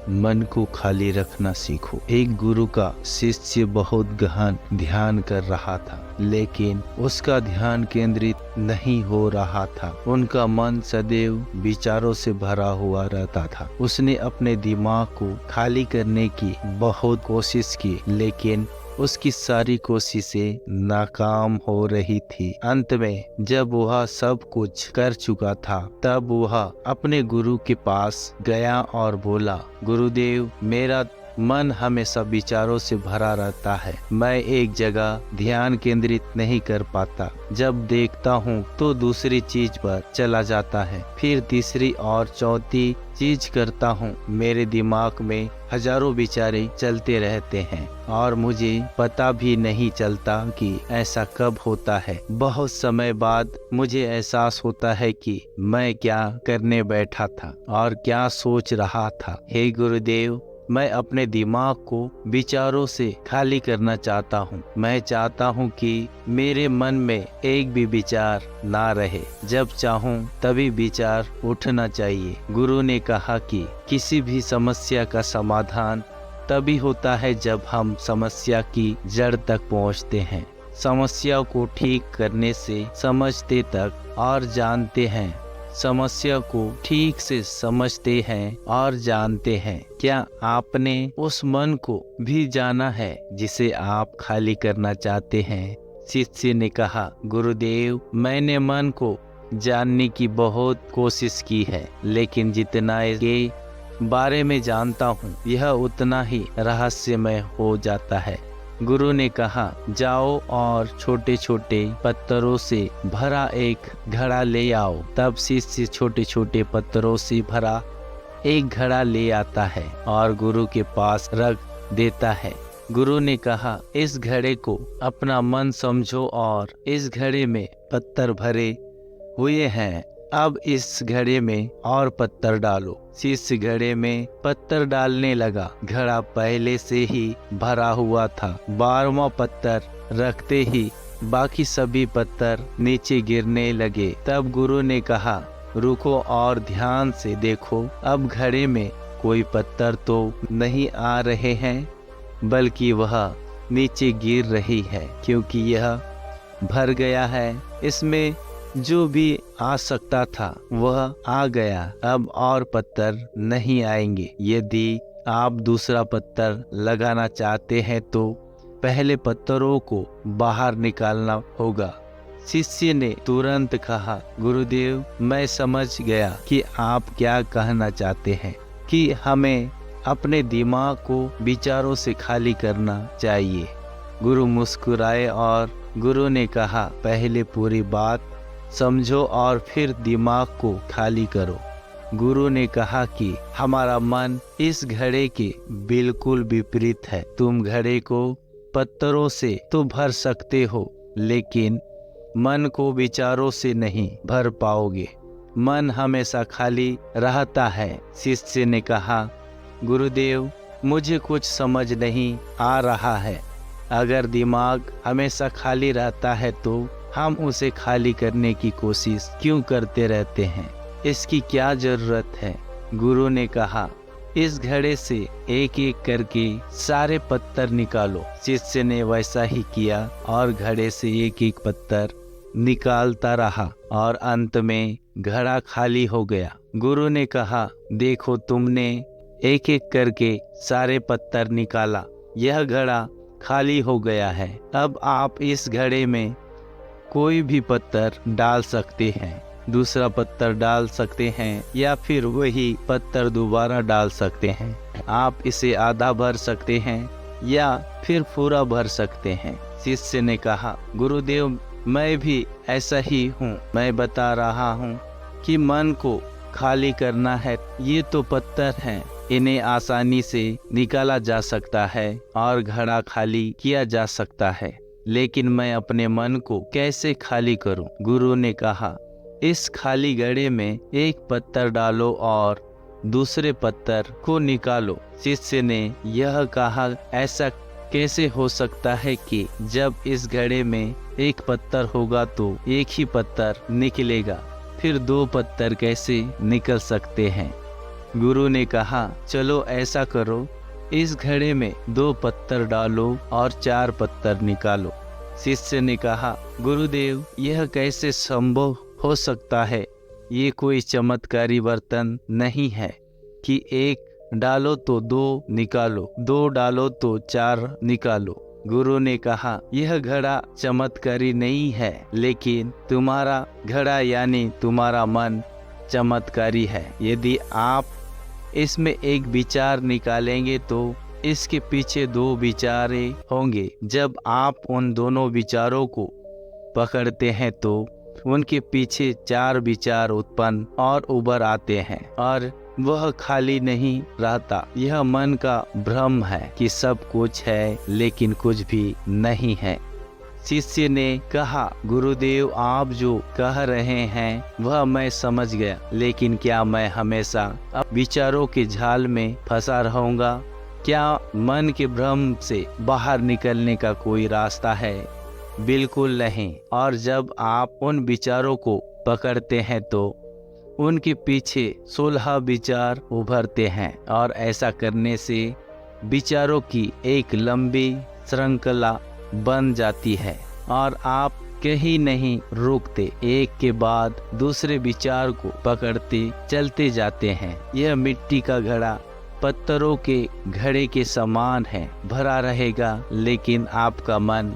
मन को खाली रखना सीखो। एक गुरु का शिष्य बहुत गहन ध्यान कर रहा था, लेकिन उसका ध्यान केंद्रित नहीं हो रहा था। उनका मन सदैव विचारों से भरा हुआ रहता था। उसने अपने दिमाग को खाली करने की बहुत कोशिश की, लेकिन उसकी सारी कोशिशें नाकाम हो रही थी। अंत में जब वह सब कुछ कर चुका था, तब वह अपने गुरु के पास गया और बोला, गुरुदेव, मेरा मन हमेशा विचारों से भरा रहता है। मैं एक जगह ध्यान केंद्रित नहीं कर पाता। जब देखता हूँ तो दूसरी चीज पर चला जाता है, फिर तीसरी और चौथी चीज करता हूँ। मेरे दिमाग में हजारों विचारे चलते रहते हैं और मुझे पता भी नहीं चलता कि ऐसा कब होता है। बहुत समय बाद मुझे एहसास होता है कि मैं क्या करने बैठा था और क्या सोच रहा था। हे गुरुदेव, मैं अपने दिमाग को विचारों से खाली करना चाहता हूँ। मैं चाहता हूँ कि मेरे मन में एक भी विचार ना रहे। जब चाहूँ तभी विचार उठना चाहिए। गुरु ने कहा कि किसी भी समस्या का समाधान तभी होता है जब हम समस्या की जड़ तक पहुँचते हैं। समस्या को ठीक करने से समझते तक और जानते हैं, समस्या को ठीक से समझते हैं और जानते हैं। क्या आपने उस मन को भी जाना है जिसे आप खाली करना चाहते हैं? शिष्य ने कहा, गुरुदेव, मैंने मन को जानने की बहुत कोशिश की है, लेकिन जितना इसके बारे में जानता हूँ, यह उतना ही रहस्यमय हो जाता है। गुरु ने कहा, जाओ और छोटे छोटे पत्थरों से भरा एक घड़ा ले आओ। तब शिष्य छोटे छोटे पत्थरों से भरा एक घड़ा ले आता है और गुरु के पास रख देता है। गुरु ने कहा, इस घड़े को अपना मन समझो और इस घड़े में पत्थर भरे हुए हैं। अब इस घड़े में और पत्थर डालो। शिष्य घड़े में पत्थर डालने लगा। घड़ा पहले से ही भरा हुआ था। 12वां पत्थर रखते ही बाकी सभी पत्थर नीचे गिरने लगे। तब गुरु ने कहा, रुको और ध्यान से देखो। अब घड़े में कोई पत्थर तो नहीं आ रहे हैं, बल्कि वह नीचे गिर रही है, क्योंकि यह भर गया है। इसमें जो भी आ सकता था वह आ गया। अब और पत्थर नहीं आएंगे। यदि आप दूसरा पत्थर लगाना चाहते हैं तो पहले पत्थरों को बाहर निकालना होगा। शिष्य ने तुरंत कहा, गुरुदेव, मैं समझ गया कि आप क्या कहना चाहते हैं, कि हमें अपने दिमाग को विचारों से खाली करना चाहिए। गुरु मुस्कुराए और गुरु ने कहा, पहले पूरी बात समझो और फिर दिमाग को खाली करो। गुरु ने कहा कि हमारा मन इस घड़े के बिल्कुल विपरीत है। तुम घड़े को पत्थरों से तो भर सकते हो, लेकिन मन को विचारों से नहीं भर पाओगे। मन हमेशा खाली रहता है। शिष्य ने कहा, गुरुदेव, मुझे कुछ समझ नहीं आ रहा है। अगर दिमाग हमेशा खाली रहता है तो हम उसे खाली करने की कोशिश क्यों करते रहते हैं? इसकी क्या जरूरत है? गुरु ने कहा, इस घड़े से एक एक करके सारे पत्थर निकालो। शिष्य ने वैसा ही किया और घड़े से एक एक पत्थर निकालता रहा और अंत में घड़ा खाली हो गया। गुरु ने कहा, देखो, तुमने एक एक करके सारे पत्थर निकाला। यह घड़ा खाली हो गया है। अब आप इस घड़े में कोई भी पत्थर डाल सकते हैं, दूसरा पत्थर डाल सकते हैं या फिर वही पत्थर दोबारा डाल सकते हैं। आप इसे आधा भर सकते हैं या फिर पूरा भर सकते हैं। शिष्य ने कहा, गुरुदेव, मैं भी ऐसा ही हूँ। मैं बता रहा हूँ कि मन को खाली करना है। ये तो पत्थर हैं, इन्हें आसानी से निकाला जा सकता है और घड़ा खाली किया जा सकता है, लेकिन मैं अपने मन को कैसे खाली करूं? गुरु ने कहा, इस खाली घड़े में एक पत्थर डालो और दूसरे पत्थर को निकालो। शिष्य ने यह कहा, ऐसा कैसे हो सकता है कि जब इस घड़े में एक पत्थर होगा तो एक ही पत्थर निकलेगा, फिर 2 पत्थर कैसे निकल सकते हैं? गुरु ने कहा, चलो ऐसा करो, इस घड़े में 2 पत्थर डालो और 4 पत्थर निकालो। शिष्य ने कहा, गुरुदेव, यह कैसे संभव हो सकता है? ये कोई चमत्कारी बर्तन नहीं है कि 1 डालो तो 2 निकालो, 2 डालो तो 4 निकालो। गुरु ने कहा, यह घड़ा चमत्कारी नहीं है, लेकिन तुम्हारा घड़ा यानी तुम्हारा मन चमत्कारी है। यदि आप इसमें एक विचार निकालेंगे तो इसके पीछे 2 विचारे होंगे। जब आप उन दोनों विचारों को पकड़ते हैं तो उनके पीछे 4 विचार उत्पन्न और उभर आते हैं और वह खाली नहीं रहता। यह मन का भ्रम है कि सब कुछ है लेकिन कुछ भी नहीं है। शिष्य ने कहा, गुरुदेव, आप जो कह रहे हैं वह मैं समझ गया, लेकिन क्या मैं हमेशा अब विचारों के जाल में फंसा रहूंगा? क्या मन के भ्रम से बाहर निकलने का कोई रास्ता है? बिल्कुल नहीं। और जब आप उन विचारों को पकड़ते हैं तो उनके पीछे 16 विचार उभरते हैं और ऐसा करने से विचारों की एक लंबी श्रृंखला बन जाती है और आप कहीं नहीं रुकते, एक के बाद दूसरे विचार को पकड़ते चलते जाते हैं। यह मिट्टी का घड़ा पत्थरों के घड़े के समान है, भरा रहेगा, लेकिन आपका मन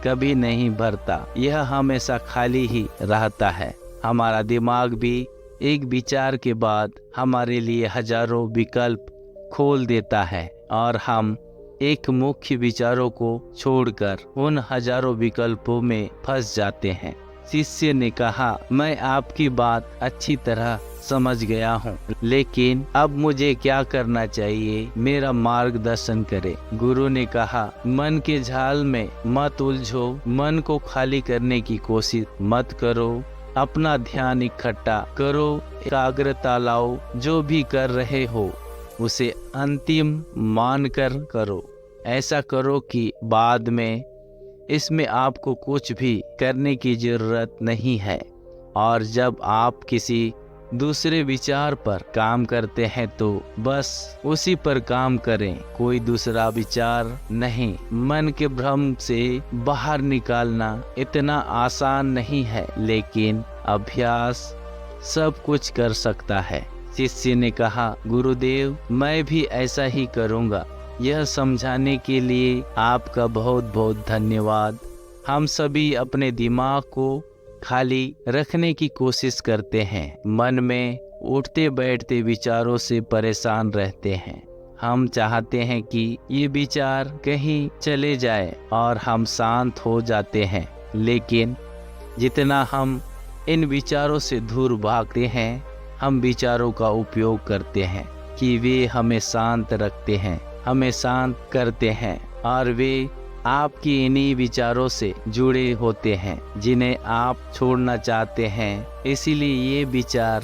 कभी नहीं भरता, यह हमेशा खाली ही रहता है। हमारा दिमाग भी एक विचार के बाद हमारे लिए हजारों विकल्प खोल देता है और हम एक मुख्य विचारों को छोड़कर उन हजारों विकल्पों में फंस जाते हैं। शिष्य ने कहा, मैं आपकी बात अच्छी तरह समझ गया हूँ, लेकिन अब मुझे क्या करना चाहिए? मेरा मार्गदर्शन करें। गुरु ने कहा, मन के जाल में मत उलझो, मन को खाली करने की कोशिश मत करो, अपना ध्यान इकट्ठा करो, एकाग्रता लाओ, जो भी कर रहे हो उसे अंतिम मानकर करो। ऐसा करो कि बाद में इसमें आपको कुछ भी करने की जरूरत नहीं है। और जब आप किसी दूसरे विचार पर काम करते हैं तो बस उसी पर काम करें, कोई दूसरा विचार नहीं। मन के भ्रम से बाहर निकालना इतना आसान नहीं है, लेकिन अभ्यास सब कुछ कर सकता है। शिष्य ने कहा, गुरुदेव, मैं भी ऐसा ही करूँगा। यह समझाने के लिए आपका बहुत बहुत धन्यवाद। हम सभी अपने दिमाग को खाली रखने की कोशिश करते हैं, मन में उठते बैठते विचारों से परेशान रहते हैं। हम चाहते हैं कि ये विचार कहीं चले जाए और हम शांत हो जाते हैं, लेकिन जितना हम इन विचारों से दूर भागते हैं, हम विचारों का उपयोग करते हैं कि वे हमें शांत रखते हैं, हमें शांत करते हैं और वे आपकी इन्हीं विचारों से जुड़े होते हैं जिन्हें आप छोड़ना चाहते हैं। इसीलिए ये विचार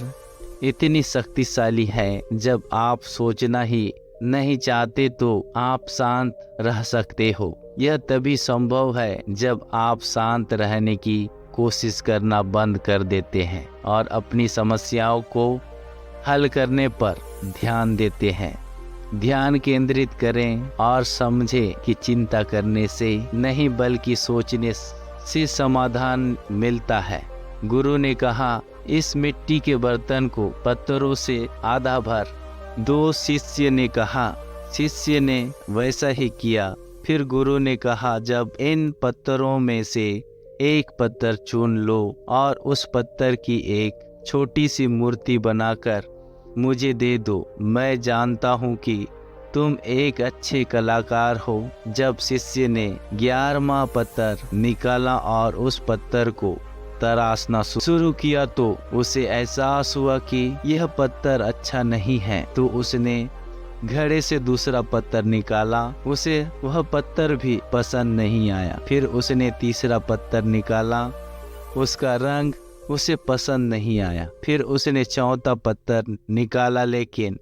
इतनी शक्तिशाली है। जब आप सोचना ही नहीं चाहते तो आप शांत रह सकते हो। यह तभी संभव है जब आप शांत रहने की कोशिश करना बंद कर देते हैं और अपनी समस्याओं को हल करने पर ध्यान देते हैं। ध्यान केंद्रित करें और समझें कि चिंता करने से नहीं बल्कि सोचने से समाधान मिलता है। गुरु ने कहा, इस मिट्टी के बर्तन को पत्थरों से आधा भर दो। शिष्य ने कहा, शिष्य ने वैसा ही किया। फिर गुरु ने कहा, जब इन पत्थरों में से एक पत्थर चुन लो और उस पत्थर की एक छोटी सी मूर्ति बनाकर मुझे दे दो। मैं जानता हूँ कि तुम एक अच्छे कलाकार हो। जब शिष्य ने 11वां पत्थर निकाला और उस पत्थर को तराशना शुरू किया तो उसे एहसास हुआ कि यह पत्थर अच्छा नहीं है। तो उसने घड़े से दूसरा पत्थर निकाला, उसे वह पत्थर भी पसंद नहीं आया। फिर उसने तीसरा पत्थर निकाला, उसका रंग उसे पसंद नहीं आया। फिर उसने चौथा पत्थर निकाला, लेकिन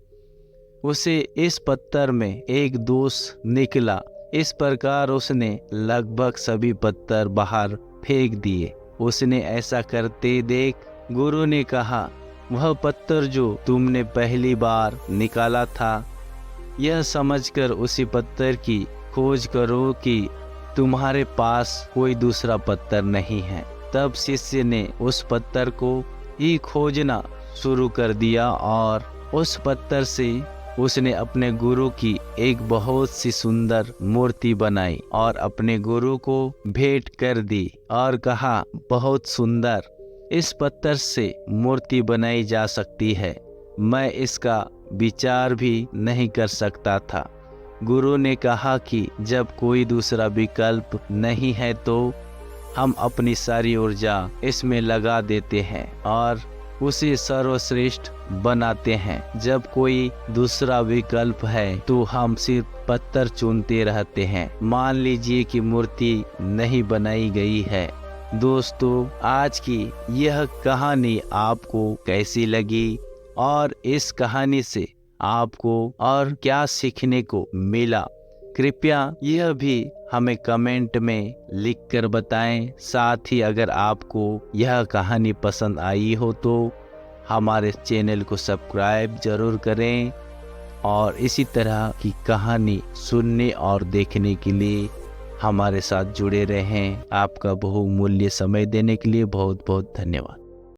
उसे इस पत्थर में एक दोष निकला। इस प्रकार उसने लगभग सभी पत्थर बाहर फेंक दिए। उसने ऐसा करते देख गुरु ने कहा, वह पत्थर जो तुमने पहली बार निकाला था, यह समझकर उसी पत्थर की खोज करो कि तुम्हारे पास कोई दूसरा पत्थर नहीं है। तब शिष्य ने उस पत्थर को ही खोजना शुरू कर दिया और उस पत्थर से उसने अपने गुरु की एक बहुत सी सुंदर मूर्ति बनाई और अपने गुरु को भेंट कर दी और कहा, बहुत सुंदर इस पत्थर से मूर्ति बनाई जा सकती है। मैं इसका विचार भी नहीं कर सकता था। गुरु ने कहा कि जब कोई दूसरा विकल्प नहीं है तो हम अपनी सारी ऊर्जा इसमें लगा देते हैं और उसे सर्वश्रेष्ठ बनाते हैं। जब कोई दूसरा विकल्प है तो हम सिर्फ पत्थर चुनते रहते हैं। मान लीजिए कि मूर्ति नहीं बनाई गई है। दोस्तों, आज की यह कहानी आपको कैसी लगी और इस कहानी से आपको और क्या सीखने को मिला, कृपया यह भी हमें कमेंट में लिखकर बताएं। साथ ही अगर आपको यह कहानी पसंद आई हो तो हमारे चैनल को सब्सक्राइब जरूर करें और इसी तरह की कहानी सुनने और देखने के लिए हमारे साथ जुड़े रहें। आपका बहुमूल्य समय देने के लिए बहुत बहुत धन्यवाद।